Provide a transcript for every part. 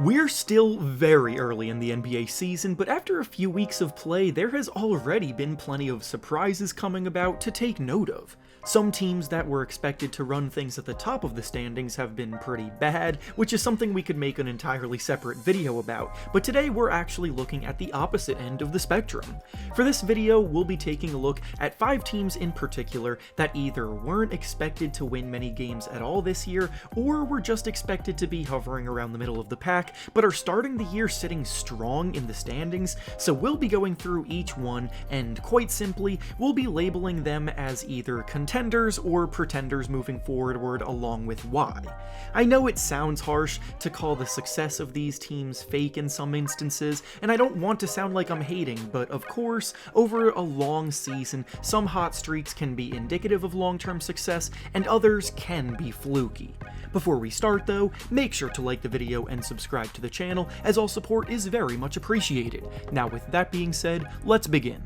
We're still very early in the NBA season, but after a few weeks of play, there has already been plenty of surprises coming about to take note of. Some teams that were expected to run things at the top of the standings have been pretty bad, which is something we could make an entirely separate video about, but today we're actually looking at the opposite end of the spectrum. For this video, we'll be taking a look at 5 teams in particular that either weren't expected to win many games at all this year, or were just expected to be hovering around the middle of the pack, but are starting the year sitting strong in the standings. So we'll be going through each one, and quite simply, we'll be labeling them as either contenders or pretenders moving forward, along with why. I know it sounds harsh to call the success of these teams fake in some instances, and I don't want to sound like I'm hating, but of course, over a long season, some hot streaks can be indicative of long-term success, and others can be fluky. Before we start though, make sure to like the video and subscribe to the channel, as all support is very much appreciated. Now with that being said, let's begin.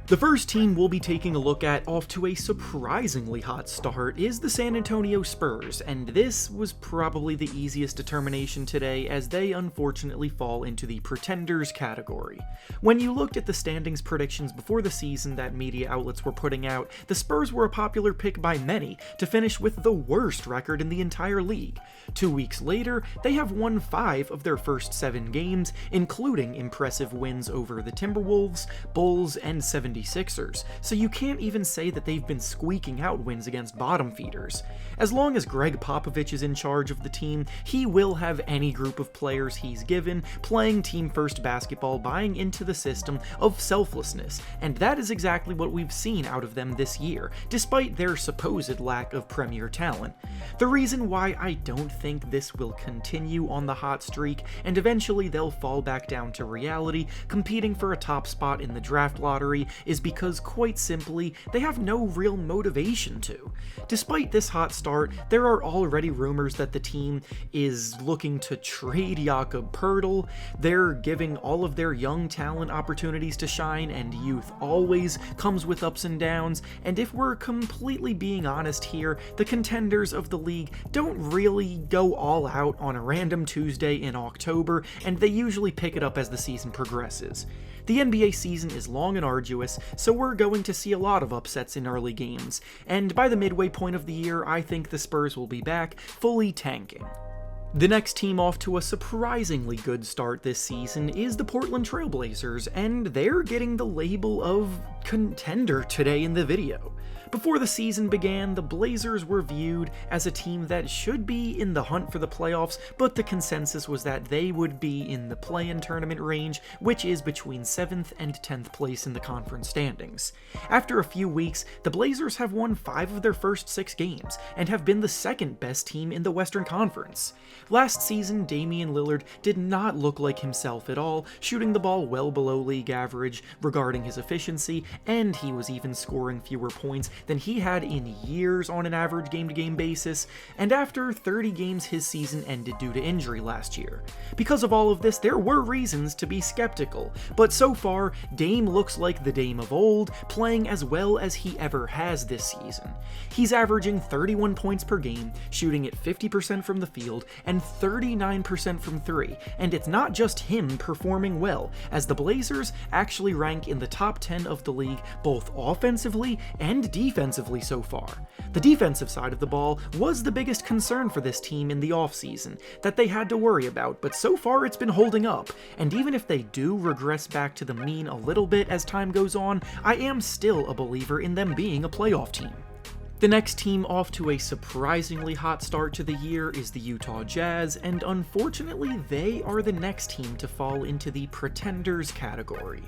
The first team we'll be taking a look at off to a surprisingly hot start is the San Antonio Spurs, and this was probably the easiest determination today as they unfortunately fall into the pretenders category. When you looked at the standings predictions before the season that media outlets were putting out, the Spurs were a popular pick by many to finish with the worst record in the entire league. 2 weeks later, they have won 5 of their first 7 games, including impressive wins over the Timberwolves, Bulls, and 76ers, so you can't even say that they've been squeaking out wins against bottom feeders. As long as Greg Popovich is in charge of the team, he will have any group of players he's given playing team-first basketball, buying into the system of selflessness, and that is exactly what we've seen out of them this year, despite their supposed lack of premier talent. The reason why I don't think this will continue on the hot streak, and eventually they'll fall back down to reality, competing for a top spot in the draft lottery, is because, quite simply, they have no real motivation to. Despite this hot start, there are already rumors that the team is looking to trade Jakob Poeltl. They're giving all of their young talent opportunities to shine, and youth always comes with ups and downs, and if we're completely being honest here, the contenders of the league don't really go all out on a random Tuesday in October, and they usually pick it up as the season progresses. The NBA season is long and arduous, so we're going to see a lot of upsets in early games, and by the midway point of the year, I think the Spurs will be back, fully tanking. The next team off to a surprisingly good start this season is the Portland Trail Blazers, and they're getting the label of contender today in the video. Before the season began, the Blazers were viewed as a team that should be in the hunt for the playoffs, but the consensus was that they would be in the play-in tournament range, which is between 7th and 10th place in the conference standings. After a few weeks, the Blazers have won 5 of their first 6 games, and have been the second best team in the Western Conference. Last season, Damian Lillard did not look like himself at all, shooting the ball well below league average regarding his efficiency, and he was even scoring fewer points than he had in years on an average game-to-game basis, and after 30 games his season ended due to injury last year. Because of all of this, there were reasons to be skeptical, but so far, Dame looks like the Dame of old, playing as well as he ever has this season. He's averaging 31 points per game, shooting at 50% from the field, and 39% from 3, and it's not just him performing well, as the Blazers actually rank in the top 10 of the league both offensively and defensively so far. The defensive side of the ball was the biggest concern for this team in the offseason that they had to worry about, but so far it's been holding up, and even if they do regress back to the mean a little bit as time goes on, I am still a believer in them being a playoff team. The next team off to a surprisingly hot start to the year is the Utah Jazz, and unfortunately they are the next team to fall into the pretenders category.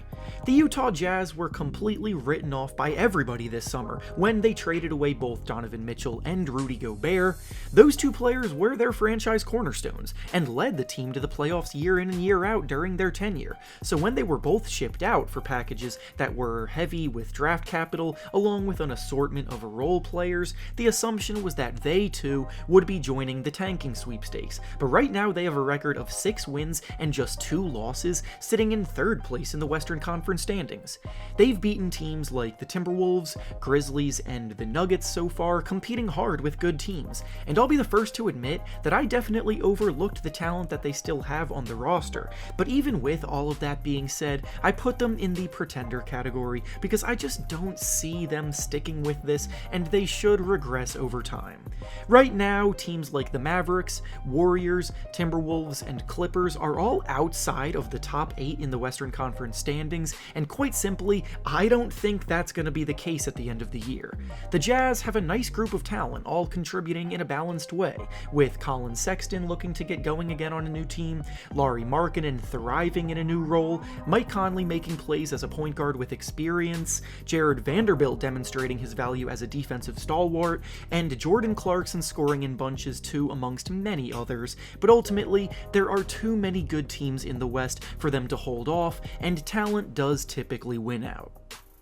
The Utah Jazz were completely written off by everybody this summer when they traded away both Donovan Mitchell and Rudy Gobert. Those 2 players were their franchise cornerstones and led the team to the playoffs year in and year out during their tenure, so when they were both shipped out for packages that were heavy with draft capital along with an assortment of role players, players, the assumption was that they too would be joining the tanking sweepstakes, but right now they have a record of 6 wins and just 2 losses, sitting in 3rd place in the Western Conference standings. They've beaten teams like the Timberwolves, Grizzlies, and the Nuggets so far, competing hard with good teams, and I'll be the first to admit that I definitely overlooked the talent that they still have on the roster, but even with all of that being said, I put them in the pretender category because I just don't see them sticking with this, and they should regress over time. Right now, teams like the Mavericks, Warriors, Timberwolves, and Clippers are all outside of the top 8 in the Western Conference standings, and quite simply, I don't think that's going to be the case at the end of the year. The Jazz have a nice group of talent, all contributing in a balanced way, with Colin Sexton looking to get going again on a new team, Lauri Markkanen thriving in a new role, Mike Conley making plays as a point guard with experience, Jared Vanderbilt demonstrating his value as a defensive stalwart, and Jordan Clarkson scoring in bunches too, amongst many others, but ultimately, there are too many good teams in the West for them to hold off, and talent does typically win out.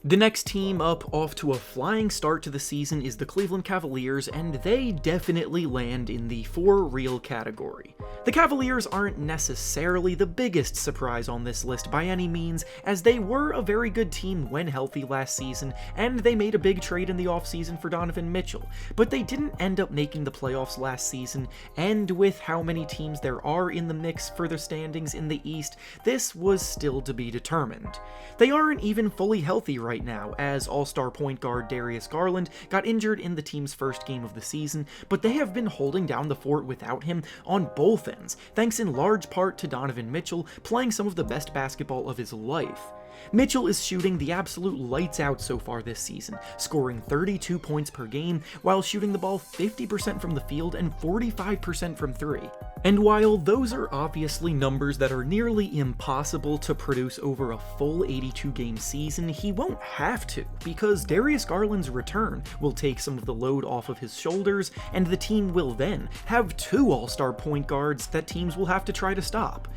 The next team up off to a flying start to the season is the Cleveland Cavaliers, and they definitely land in the for real category. The Cavaliers aren't necessarily the biggest surprise on this list by any means, as they were a very good team when healthy last season, and they made a big trade in the offseason for Donovan Mitchell, but they didn't end up making the playoffs last season, and with how many teams there are in the mix for the standings in the East, this was still to be determined. They aren't even fully healthy right now, as all-star point guard Darius Garland got injured in the team's first game of the season, but they have been holding down the fort without him on both ends, thanks in large part to Donovan Mitchell playing some of the best basketball of his life. Mitchell is shooting the absolute lights out so far this season, scoring 32 points per game while shooting the ball 50% from the field and 45% from 3. And while those are obviously numbers that are nearly impossible to produce over a full 82-game season, he won't have to, because Darius Garland's return will take some of the load off of his shoulders, and the team will then have 2 all-star point guards that teams will have to try to stop.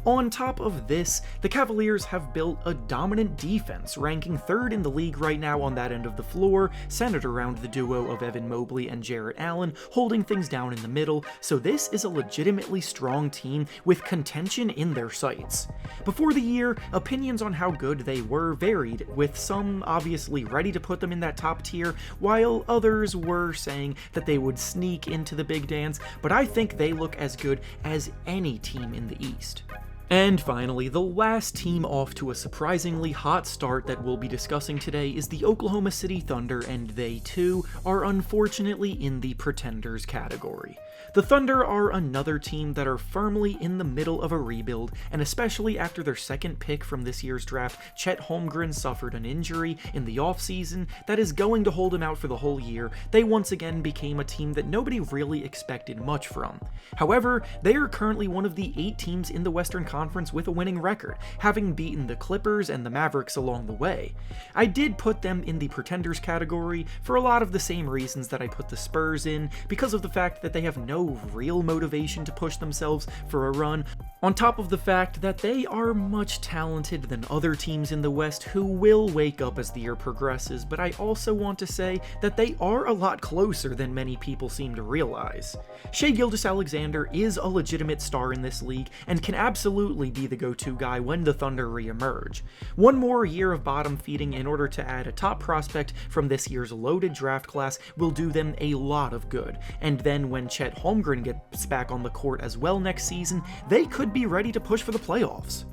On top of this, the Cavaliers have built a dominant defense, ranking 3rd in the league right now on that end of the floor, centered around the duo of Evan Mobley and Jarrett Allen, holding things down in the middle, so this is a legitimately strong team with contention in their sights. Before the year, opinions on how good they were varied, with some obviously ready to put them in that top tier, while others were saying that they would sneak into the big dance, but I think they look as good as any team in the East. And finally, the last team off to a surprisingly hot start that we'll be discussing today is the Oklahoma City Thunder, and they too are unfortunately in the pretenders category. The Thunder are another team that are firmly in the middle of a rebuild, and especially after their second pick from this year's draft, Chet Holmgren, suffered an injury in the offseason that is going to hold him out for the whole year, they once again became a team that nobody really expected much from. However, they are currently one of the 8 teams in the Western Conference with a winning record, having beaten the Clippers and the Mavericks along the way. I did put them in the pretenders category for a lot of the same reasons that I put the Spurs in, because of the fact that they have no real motivation to push themselves for a run, on top of the fact that they are much talented than other teams in the West who will wake up as the year progresses, but I also want to say that they are a lot closer than many people seem to realize. Shai Gilgeous Alexander is a legitimate star in this league and can absolutely be the go-to guy when the Thunder re-emerge. One more year of bottom feeding in order to add a top prospect from this year's loaded draft class will do them a lot of good, and then when Chet Holmgren gets back on the court as well next season, they could be ready to push for the playoffs.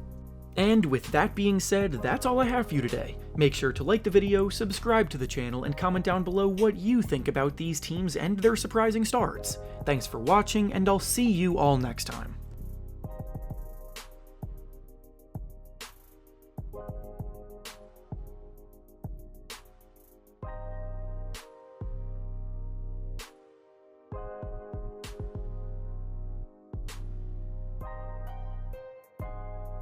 And with that being said, that's all I have for you today. Make sure to like the video, subscribe to the channel, and comment down below what you think about these teams and their surprising starts. Thanks for watching, and I'll see you all next time.